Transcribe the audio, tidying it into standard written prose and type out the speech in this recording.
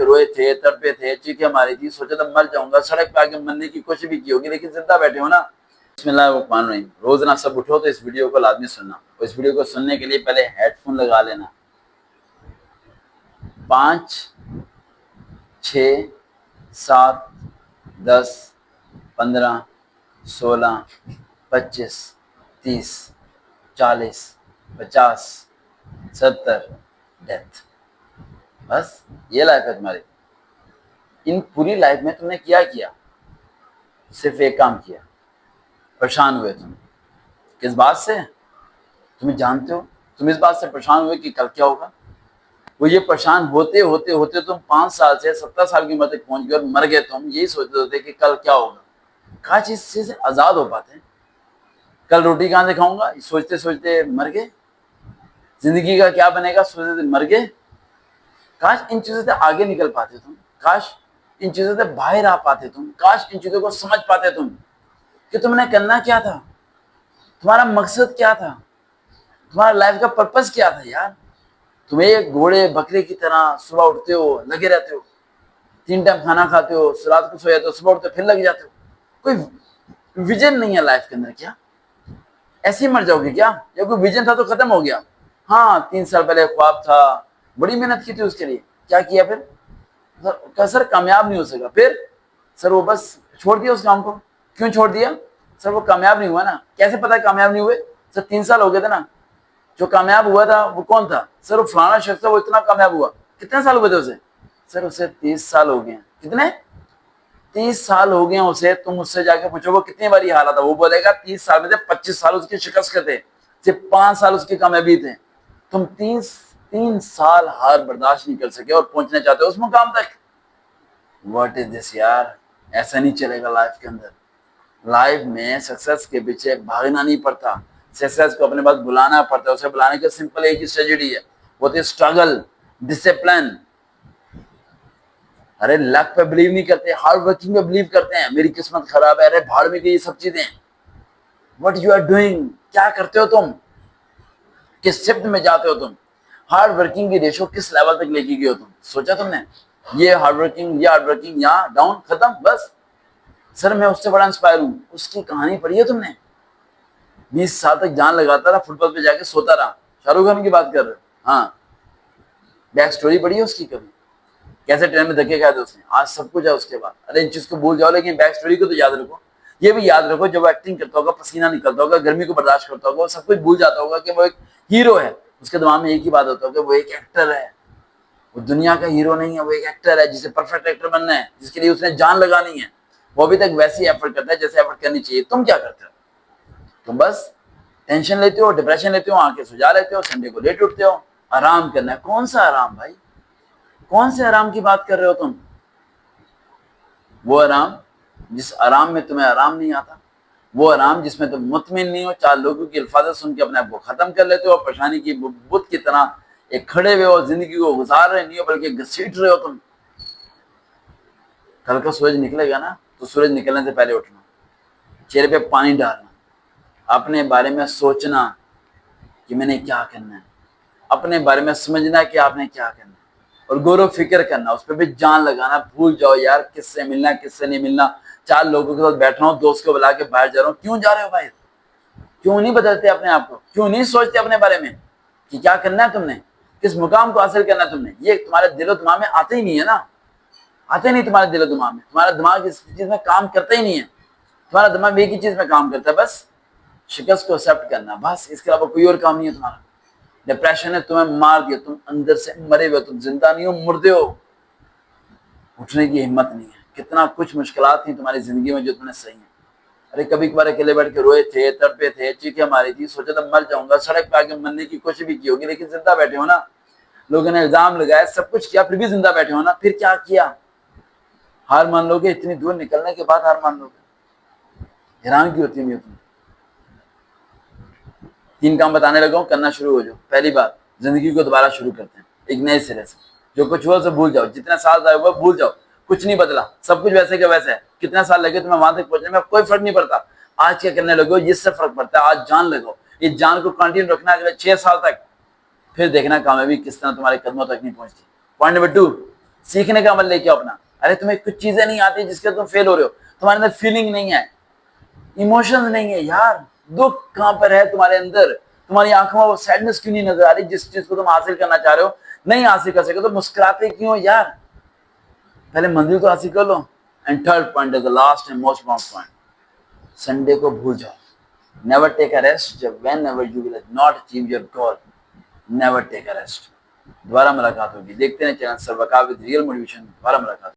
रोए थे, तड़पे थे, चीखें मारी थी, सोचा था मर जाऊंगा, सड़क पे आके मरने की कोशिश भी की होगी, लेकिन जिंदा बैठे हो ना। बिस्मिल्लाहिर्रहमानिर्रहीम। रोज ना सब उठो तो इस वीडियो को लाजमी सुनना, और इस वीडियो को सुनने के लिए पहले हेडफोन लगा लेना। 5, 6, 7, 10, 15, 16, 25, 30, 40, 50, 70 डेथ। बस ये लाइफ है तुम्हारी। इन पूरी लाइफ में तुमने क्या किया? सिर्फ एक काम किया, परेशान हुए तुम। किस बात से? तुम जानते हो, तुम इस बात से परेशान हुए कि कल क्या होगा। वो ये परेशान होते होते होते तुम 5 साल से 70 साल की उम्र तक पहुंच गए और मर गए। तुम यही सोचते होते कि कल क्या होगा। काश इस चीज से आजाद हो पाते। कल रोटी कहां से खाऊंगा सोचते सोचते मर गए। जिंदगी का क्या बनेगा सोचते मर गए। काश इन चीजों से आगे निकल पाते तुम। काश इन चीजों से बाहर आ पाते तुम। काश इन चीजों को समझ पाते तुम कि तुमने करना क्या था, तुम्हारा मकसद क्या था, तुम्हारा लाइफ का पर्पस क्या था। यार तुम्हें एक घोड़े बकरे की तरह सुबह उठते हो, लगे रहते हो, 3 टाइम खाना खाते हो, रात को सो जाते हो, सुबह उठते फिर लग जाते हो। कोई विजन नहीं है लाइफ के अंदर क्या? ऐसे ही मर जाओगे क्या? या कोई विजन था तो खत्म हो गया? हाँ 3 साल पहले ख्वाब था, बड़ी मेहनत की थी उसके लिए, क्या किया फिर? सर कामयाब नहीं हो सका। फिर सर वो बस छोड़ दिया उस काम को। क्यों छोड़ दिया? सर वो कामयाब नहीं हुआ ना। कैसे पता है कामयाब नहीं हुए? सर 3 साल हो गए थे ना। जो कामयाब हुआ था वो कौन था? सर वो फलाना शख्स था, वो इतना कामयाब हुआ। कितने साल हुए थे उसे? सर उसे 30 साल हो गए। कितने? 30 साल हो गए उसे। तुम उससे जाके पूछो वो कितनी बारी हारा था, वो बोलेगा 30 साल में से 25 साल उसकी शिकस्त के थे, सिर्फ 5 साल उसकी कामयाबी थे। तुम 3 साल हार बर्दाश्त नहीं कर सके और पहुंचना चाहते हो उस मुकाम तक। व्हाट इज दिस यार? ऐसा नहीं चलेगा लाइफ के अंदर। लाइफ में सक्सेस के पीछे भागना नहीं पड़ता, सक्सेस को अपने पास बुलाना पड़ता है। उसे बुलाने का सिंपल एक ही स्ट्रेटजी है, वो थी स्ट्रगल, डिसिप्लिन। अरे लक पे बिलीव नहीं करते, हार्ड वर्किंग पे बिलीव करते हैं। मेरी किस्मत खराब है, अरे भाड़ में गई ये सब चीजें। व्हाट यू आर डूइंग, क्या करते हो तुम? किस शिफ्ट में जाते हो तुम? हार्ड वर्किंग की रेशो किस लेवल तक लेके गए हो तुम? सोचा तुमने? ये हार्ड वर्किंग यहाँ डाउन, खत्म, बस। सर मैं उससे बड़ा इंस्पायर हूँ। उसकी कहानी पढ़ी है तुमने? 20 साल तक जान लगाता रहा, फुटपाथ पे जाके सोता रहा। शाहरुख खान की बात कर रहे हो? हाँ, बैक स्टोरी पढ़ी है उसकी कभी? कैसे ट्रेन में धक्के खाए थे उसने, आज सब कुछ है उसके बाद। अरे इन चीज को भूल जाओ, लेकिन बैक स्टोरी को तो याद रखो। ये भी याद रखो, जब एक्टिंग करता होगा, पसीना निकलता होगा, गर्मी को बर्दाश्त करता होगा, सब कुछ भूल जाता होगा कि वो एक हीरो है। उसके दिमाग में एक ही बात होता है कि वो एक एक्टर है। वो दुनिया का हीरो नहीं है, वो एक एक्टर है जिसे परफेक्ट एक्टर बनना है, जिसके लिए उसने जान लगानी है। वो अभी तक वैसी एफर्ट करता है जैसे एफर्ट करनी चाहिए। तुम क्या करते हो? तुम बस टेंशन लेते हो, डिप्रेशन लेते हो, आंखें सुझा लेते हो, संडे को लेट उठते हो। आराम करना है। कौन सा आराम भाई? कौन से आराम की बात कर रहे हो तुम? वो आराम जिस आराम में तुम्हें आराम नहीं आता, वो आराम जिसमें तुम मुतमिन नहीं हो, 4 लोगों की अल्फाज सुन के अपने आप को खत्म कर लेते हो, परेशानी की बुत की तरह एक खड़े हुए हो, जिंदगी को गुजार रहे नहीं हो बल्कि घसीट रहे हो तुम। कल का सूरज निकलेगा ना, तो सूरज निकलने से पहले उठना, चेहरे पे पानी डालना, अपने बारे में सोचना कि मैंने क्या करना है, अपने बारे में समझना कि आपने क्या करना है, और गौर फिक्र करना, उस पर भी जान लगाना। भूल जाओ यार किससे मिलना किससे नहीं मिलना। 4 लोगों के साथ बैठ रहा हूँ, दोस्त को बुला के बाहर जा रहा हूँ। क्यों जा रहे हो भाई? क्यों नहीं बदलते अपने आप को? क्यों नहीं सोचते अपने बारे में कि क्या करना है तुमने, किस मुकाम को हासिल करना है तुमने? ये तुम्हारे दिलो दिमाग में आते ही नहीं है ना। आते नहीं तुम्हारे दिलो दिमाग में। तुम्हारा दिमाग इस चीज में काम करता ही नहीं है। तुम्हारा दिमाग एक ही चीज में काम करता है, बस शिकस्त को एक्सेप्ट करना, बस। इसके अलावा कोई और काम नहीं है तुम्हारा। डिप्रेशन है तुम्हें मार दिया, तुम अंदर से मरे हुए, तुम जिंदा नहीं हो, मुर्दे हो। उठने की हिम्मत नहीं है। कितना कुछ मुश्किलात थी तुम्हारी जिंदगी में जो तुमने सही है। अरे कभी कभार अकेले बैठ के रोए थे, तड़पे थे, चीखें मारी थी, सोचा था मर जाऊंगा, सड़क पे आके मरने की कोशिश भी की होगी, लेकिन जिंदा बैठे हो ना। लोगों ने इल्जाम लगाया, सब कुछ किया, फिर भी जिंदा बैठे हो ना। फिर क्या किया? हार मान लोगे? इतनी दूर निकलने के बाद हार मान लोगे? हैरान की होती है तुम। 3 काम बताने लगा हूं, करना शुरू हो जाओ। पहली बात, जिंदगी को दोबारा शुरू करते हैं एक नए सिरे से। जो कुछ हुआ उसे भूल जाओ, जितने साल आए हुआ भूल जाओ, कुछ नहीं बदला, सब कुछ वैसे का वैसे है। कितना साल लगे तुम्हें वहां तक पहुंचने में, कोई फर्क नहीं पड़ता। आज क्या करने लगो जिससे फर्क पड़ता है। आज जान लगो, इस जान को कंटिन्यू रखना अगले 6 साल तक, फिर देखना कामयाबी किस तरह तुम्हारे कदमों तक नहीं पहुंचती। पॉइंट नंबर 2, सीखने का अमल लेके आओ अपना। अरे तुम्हें कुछ चीजें नहीं आती जिसके तुम फेल हो रहे हो, तुम्हारे अंदर फीलिंग नहीं है, इमोशंस नहीं है यार, दुख कहां पर है तुम्हारे अंदर, तुम्हारी आंखों में वो सैडनेस क्यों नहीं नजर आ रही, जिस चीज को तुम हासिल करना चाह रहे हो नहीं हासिल कर सके तो मुस्कुराते क्यों हो यार, पहले मंजिल तो हासिल कर लो। And third point is the last and most important point, Sunday को भूल जाओ, नेवर टेक अ रेस्ट, जब whenever you will not achieve your goal, never take a rest. दोबारा मुलाकात होगी, देखते हैं चैनल सर्वकार विद रियल मोटिवेशन, दोबारा मुलाकात।